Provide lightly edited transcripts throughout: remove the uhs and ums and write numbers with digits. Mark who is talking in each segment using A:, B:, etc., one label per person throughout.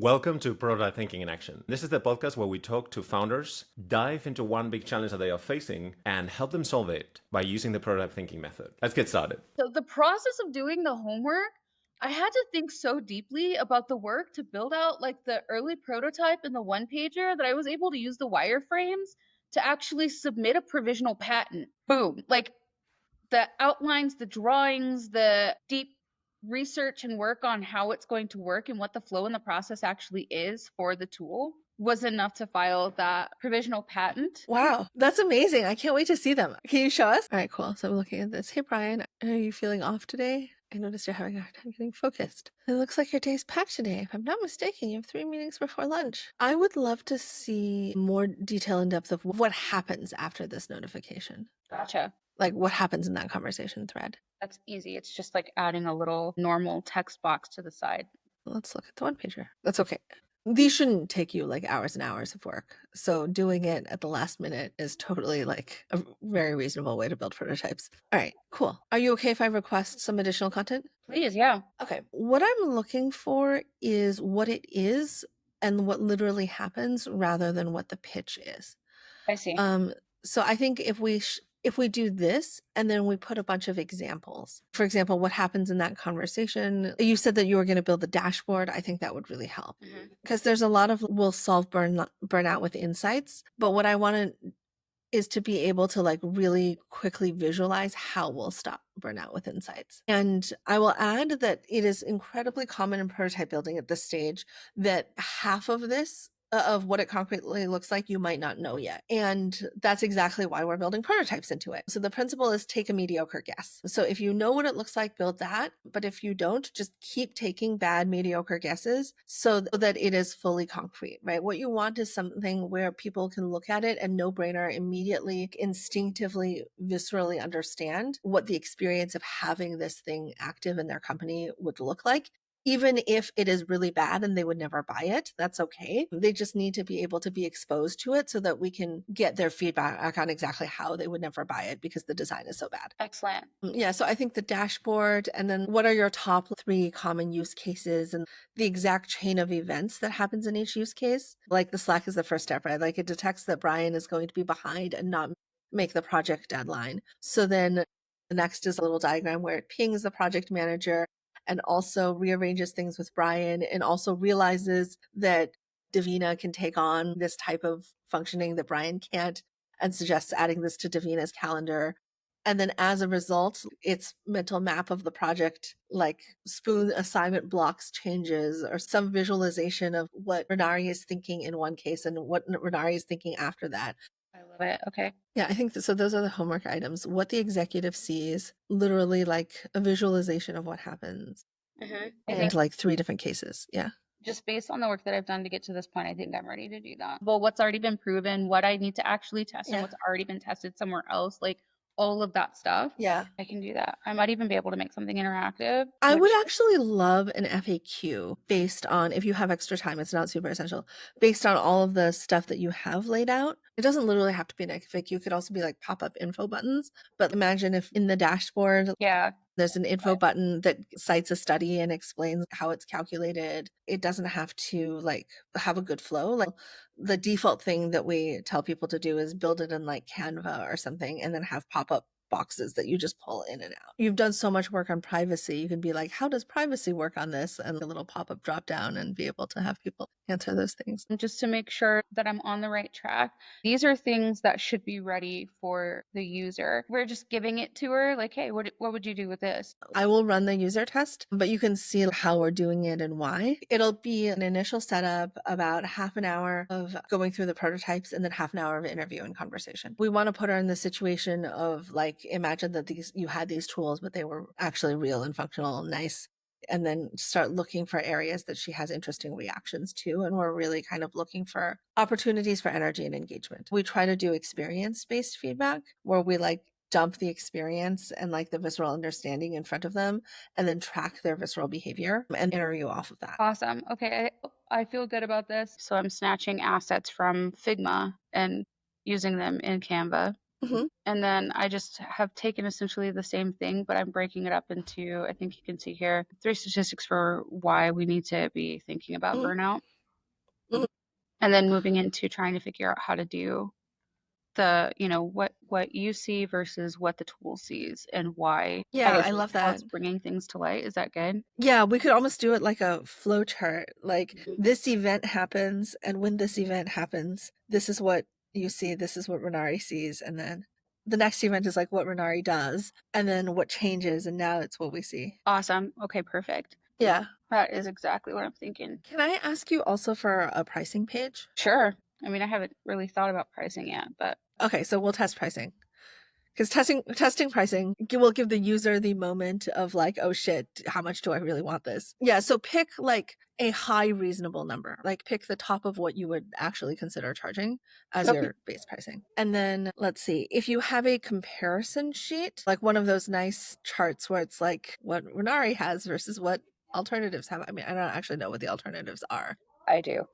A: Welcome to Prototype Thinking in Action. This is the podcast where we talk to founders, dive into one big challenge that they are facing, and help them solve it by using the prototype thinking method. Let's get started.
B: So the process of doing the homework, I had to think so deeply about the work to build out like the early prototype and the one pager that I was able to use the wireframes to actually submit a provisional patent. Boom. Like the outlines, the drawings, the deep research and work on how it's going to work and what the flow and the process actually is for the tool was enough to file that provisional patent.
C: Wow, that's amazing. I can't wait to see them. Can you show us? All right, cool. So I'm looking at this. Hey, Brian, are you feeling off today? I noticed you're having a hard time getting focused. It looks like your day's packed today. If I'm not mistaken, you have 3 meetings before lunch. I would love to see more detail and depth of what happens after this notification.
B: Gotcha.
C: Like what happens in that conversation thread.
B: That's easy. It's just like adding a little normal text box to the side.
C: Let's look at the one pager. That's okay. These shouldn't take you like hours and hours of work. So doing it at the last minute is totally like a very reasonable way to build prototypes. All right, cool. Are you okay if I request some additional content?
B: Please, yeah.
C: Okay. What I'm looking for is what it is and what literally happens rather than what the pitch is.
B: I see.
C: So I think if we do this and then we put a bunch of examples, for example, what happens in that conversation, you said that you were going to build a dashboard. I think that would really help because there's a lot of we'll solve burnout with insights. But what I want is to be able to like really quickly visualize how we'll stop burnout with insights. And I will add that it is incredibly common in prototype building at this stage that half of this of what it concretely looks like, you might not know yet. And that's exactly why we're building prototypes into it. So the principle is take a mediocre guess. So if you know what it looks like, build that. But if you don't, just keep taking bad, mediocre guesses so that it is fully concrete, right? What you want is something where people can look at it and no brainer immediately, instinctively, viscerally understand what the experience of having this thing active in their company would look like. Even if it is really bad and they would never buy it, that's okay. They just need to be able to be exposed to it so that we can get their feedback on exactly how they would never buy it because the design is so bad.
B: Excellent.
C: Yeah, so I think the dashboard and then what are your top 3 common use cases and the exact chain of events that happens in each use case. Like the Slack is the first step, right? Like it detects that Brian is going to be behind and not make the project deadline. So then the next is a little diagram where it pings the project manager and also rearranges things with Brian and also realizes that Davina can take on this type of functioning that Brian can't and suggests adding this to Davina's calendar. And then as a result, its mental map of the project, like spoon assignment blocks changes or some visualization of what Rhenari is thinking in one case and what Rhenari is thinking after that.
B: I love it. Okay.
C: Yeah, I think so. Those are the homework items. What the executive sees, literally like a visualization of what happens,
B: I
C: and
B: think
C: like 3 different cases. Yeah.
B: just based on the work that I've done to get to this point, I think I'm ready to do that. Well, what's already been proven, what I need to actually test, and
C: Yeah.
B: what's already been tested somewhere else, like all of that stuff.
C: Yeah.
B: I can do that. I might even be able to make something interactive.
C: I would
B: which-
C: actually love an FAQ based on, if you have extra time, it's not super essential, based on all of the stuff that you have laid out. It doesn't literally have to be an FAQ. It could also be like pop-up info buttons. But imagine if in the dashboard,
B: Yeah.
C: there's an info button that cites a study and explains how it's calculated. It doesn't have to like have a good flow. Like the default thing that we tell people to do is build it in like Canva or something and then have pop-up boxes that you just pull in and out. You've done so much work on privacy. You can be like, how does privacy work on this? And a little pop-up drop down and be able to have people answer those things.
B: And just to make sure that I'm on the right track, these are things that should be ready for the user. We're just giving it to her like, hey, what would you do with this?
C: I will run the user test, but you can see how we're doing it and why. It'll be an initial setup, about half an hour of going through the prototypes and then half an hour of interview and conversation. We want to put her in the situation of like, imagine that you had these tools, but they were actually real and functional and nice. And then start looking for areas that she has interesting reactions to. And we're really kind of looking for opportunities for energy and engagement. We try to do experience-based feedback where we like dump the experience and like the visceral understanding in front of them and then track their visceral behavior and interview off of that.
B: Awesome. Okay. I feel good about this. So I'm snatching assets from Figma and using them in Canva.
C: Mhm.
B: And then I just have taken essentially the same thing, but I'm breaking it up into, I think you can see here, 3 statistics for why we need to be thinking about
C: Mhm.
B: burnout.
C: Mhm.
B: And then moving into trying to figure out how to do the, what you see versus what the tool sees and why.
C: Yeah, I
B: Guess
C: love
B: how
C: that.
B: it's bringing things to light. Is that good?
C: Yeah, we could almost do it like a flow chart. Like this event happens, and when this event happens, this is what you see, this is what Rhenari sees, and then the next event is like what Rhenari does, and then what changes, and now it's what we see.
B: Awesome. Okay, perfect.
C: Yeah.
B: That is exactly what I'm thinking.
C: Can I ask you also for a pricing page?
B: Sure. I mean, I haven't really thought about pricing yet, but
C: Okay, so we'll test pricing. Because testing pricing will give the user the moment of like, oh shit, how much do I really want this? Yeah, so pick like a high reasonable number. Like pick the top of what you would actually consider charging as
B: Okay.
C: your base pricing. And then let's see, if you have a comparison sheet, like one of those nice charts where it's like what Rhenari has versus what alternatives have. I mean, I don't actually know what the alternatives are,
B: I do.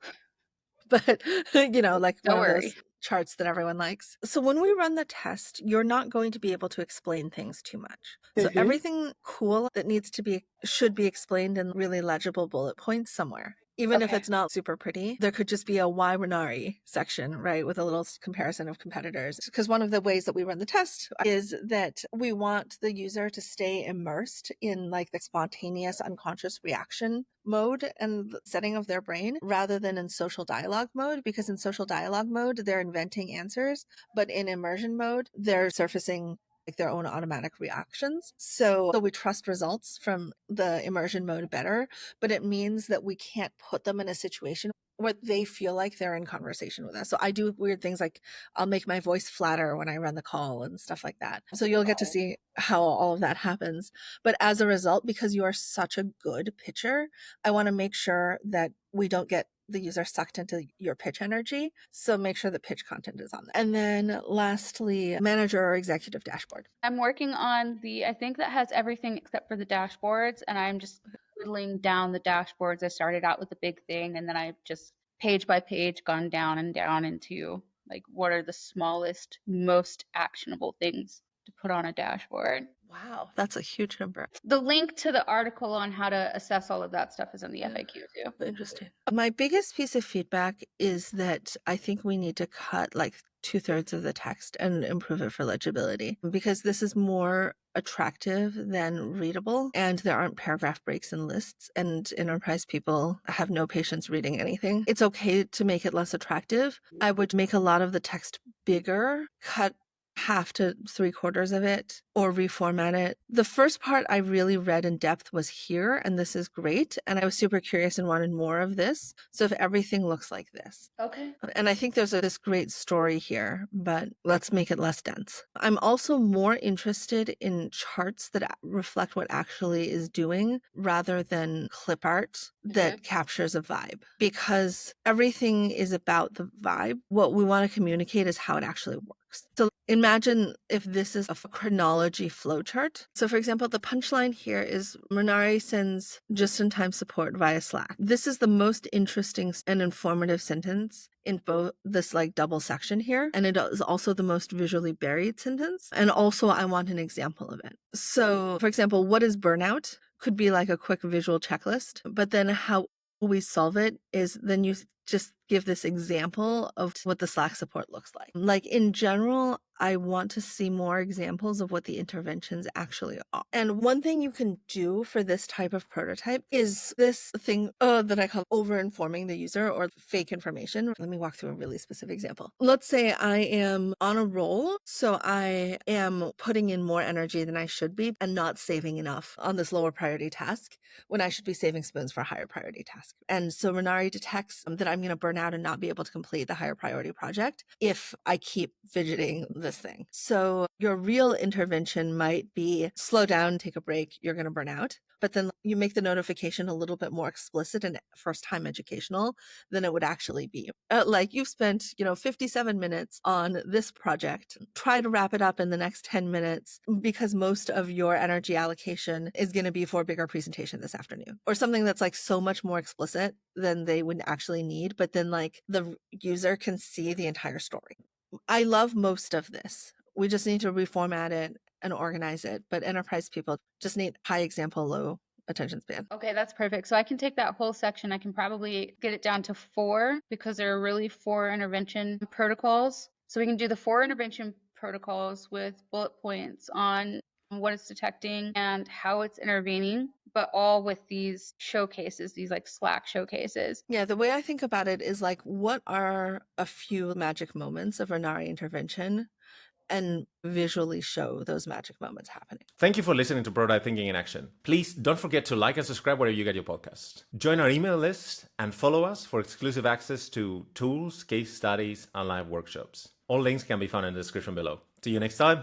C: but like one
B: Don't
C: of
B: worry.
C: those charts that everyone likes. So when we run the test, you're not going to be able to explain things too much. So everything cool that needs to be should be explained in really legible bullet points somewhere. Even if
B: Okay.
C: it's not super pretty, there could just be a why Rhenari section, right, with a little comparison of competitors. Because one of the ways that we run the test is that we want the user to stay immersed in like the spontaneous unconscious reaction mode and setting of their brain rather than in social dialogue mode, because in social dialogue mode they're inventing answers, but in immersion mode they're surfacing like their own automatic reactions. So we trust results from the immersion mode better, but it means that we can't put them in a situation where they feel like they're in conversation with us. So I do weird things like I'll make my voice flatter when I run the call and stuff like that. So you'll get to see how all of that happens. But as a result, because you are such a good pitcher, I want to make sure that we don't get the user sucked into your pitch energy. So make sure the pitch content is on there. And then lastly, manager or executive dashboard.
B: I'm working on I think that has everything except for the dashboards, and I'm just whittling down the dashboards. I started out with the big thing, and then I've just page by page gone down and down into like what are the smallest, most actionable things to put on a dashboard.
C: Wow, that's a huge number.
B: The link to the article on how to assess all of that stuff is in the
C: Yeah.
B: FAQ too.
C: Interesting. My biggest piece of feedback is that I think we need to cut like 2/3 of the text and improve it for legibility, because this is more attractive than readable, and there aren't paragraph breaks and lists, and enterprise people have no patience reading anything. It's okay to make it less attractive. I would make a lot of the text bigger, cut half to 3/4 of it, or reformat it. The first part I really read in depth was here, and this is great. And I was super curious and wanted more of this. So if everything looks like this.
B: Okay.
C: And I think there's this great story here, but let's make it less dense. I'm also more interested in charts that reflect what actually is doing rather than clip art that captures a vibe, because everything is about the vibe. What we want to communicate is how it actually works. So imagine if this is a chronology flowchart. So for example, the punchline here is Rhenari sends just-in-time support via Slack. This is the most interesting and informative sentence in both this like double section here. And it is also the most visually buried sentence. And also I want an example of it. So for example, what is burnout? Could be like a quick visual checklist, but then how we solve it is then you just give this example of what the Slack support looks like. Like in general, I want to see more examples of what the interventions actually are. And one thing you can do for this type of prototype is this thing that I call over-informing the user or fake information. Let me walk through a really specific example. Let's say I am on a roll, so I am putting in more energy than I should be and not saving enough on this lower priority task when I should be saving spoons for a higher priority task. And so Rhenari detects that I'm going to burn out and not be able to complete the higher priority project if I keep fidgeting this thing. So your real intervention might be slow down, take a break, you're going to burn out. But then you make the notification a little bit more explicit and first time educational than it would actually be. Like you've spent, 57 minutes on this project. Try to wrap it up in the next 10 minutes because most of your energy allocation is going to be for a bigger presentation this afternoon, or something that's like so much more explicit than they would actually need. But then like the user can see the entire story. I love most of this. We just need to reformat it and organize it. But enterprise people just need high example, low attention span.
B: Okay, that's perfect. So I can take that whole section. I can probably get it down to 4 because there are really 4 intervention protocols. So we can do the 4 intervention protocols with bullet points on what it's detecting and how it's intervening, but all with these showcases, these like Slack showcases.
C: Yeah, the way I think about it is like, what are a few magic moments of Rhenari intervention, and visually show those magic moments happening.
A: Thank you for listening to Prototype Thinking in Action. Please don't forget to like and subscribe wherever you get your podcast. Join our email list and follow us for exclusive access to tools, case studies, and live workshops. All links can be found in the description below. See you next time.